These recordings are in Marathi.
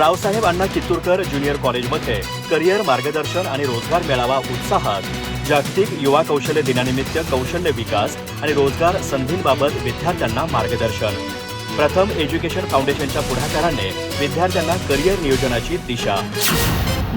रावसाहेब अण्णा कित्तूरकर ज्युनियर कॉलेजमध्ये करिअर मार्गदर्शन आणि रोजगार मेळावा उत्साहात। जागतिक युवा कौशल्य दिनानिमित्त कौशल्य विकास आणि रोजगार संधींबाबत विद्यार्थ्यांना मार्गदर्शन। प्रथम एज्युकेशन फाउंडेशनच्या पुढाकाराने विद्यार्थ्यांना करिअर नियोजनाची दिशा।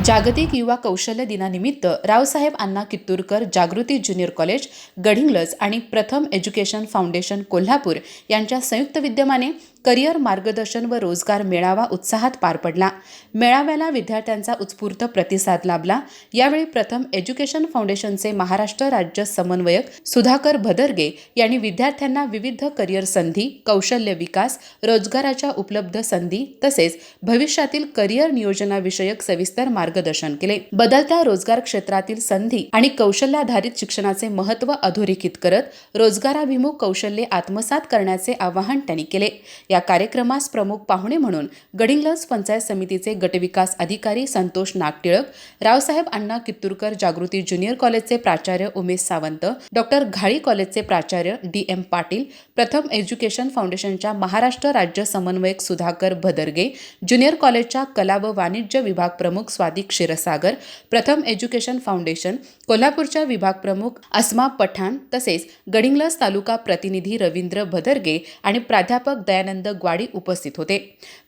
जागतिक युवा कौशल्य दिनानिमित्त रावसाहेब अण्णा कित्तूरकर जागृती ज्युनियर कॉलेज गडिंग्लज आणि प्रथम एज्युकेशन फाउंडेशन कोल्हापूर यांच्या संयुक्त विद्यमाने करिअर मार्गदर्शन व रोजगार मेळावा उत्साहात पार पडला। मेळाव्याला विद्यार्थ्यांचा उत्स्फूर्त प्रतिसाद लाभला। यावेळी प्रथम एज्युकेशन फाउंडेशनचे महाराष्ट्र राज्य समन्वयक सुधाकर भदरगे यांनी विद्यार्थ्यांना विविध करिअर संधी, कौशल्य विकास, रोजगाराच्या उपलब्ध संधी तसेच भविष्यातील करिअर नियोजनाविषयक सविस्तर मार्गदर्शन केले। बदलत्या रोजगार क्षेत्रातील संधी आणि कौशल्याधारित शिक्षणाचे महत्त्व अधोरेखित करत रोजगाराभिमुख कौशल्ये आत्मसात करण्याचे आवाहन त्यांनी केले। या कार्यक्रमास प्रमुख पाहुणे म्हणून गडिंग्लज पंचायत समितीचे गटविकास अधिकारी संतोष नागटिळक, रावसाहेब अण्णा कित्तूरकर जागृती ज्युनियर कॉलेजचे प्राचार्य उमेश सावंत, डॉक्टर घाळी कॉलेजचे प्राचार्य DM पाटील, प्रथम एज्युकेशन फाउंडेशनच्या महाराष्ट्र राज्य समन्वयक सुधाकर भदरगे, ज्युनियर कॉलेजच्या कला व वाणिज्य विभाग प्रमुख स्वाती क्षीरसागर, प्रथम एज्युकेशन फाउंडेशन कोल्हापूरच्या विभाग प्रमुख अस्मा पठाण तसेच गडिंग्लज तालुका प्रतिनिधी रवींद्र भदरगे आणि प्राध्यापक दयानंद ग्वाडी उपस्थित होते।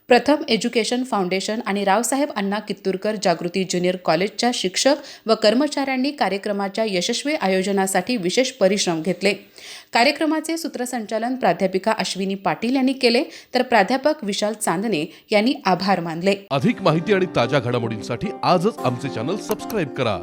प्रथम एज्युकेशन फाउंडेशन आणि रावसाहेब अण्णा कित्तूरकर जागृती ज्युनियर कॉलेजच्या शिक्षक व कर्मचाऱ्यांनी कार्यक्रमाच्या यशस्वी आयोजनासाठी विशेष परिश्रम घेतले। कार्यक्रमाचे सूत्रसंचालन प्राध्यापिका अश्विनी पाटील यांनी केले तर प्राध्यापक विशाल चांदणे यांनी आभार मानले। अधिक माहिती आणि ताज्या घडामोडींसाठी आजच आमचे चॅनल सबस्क्राइब करा।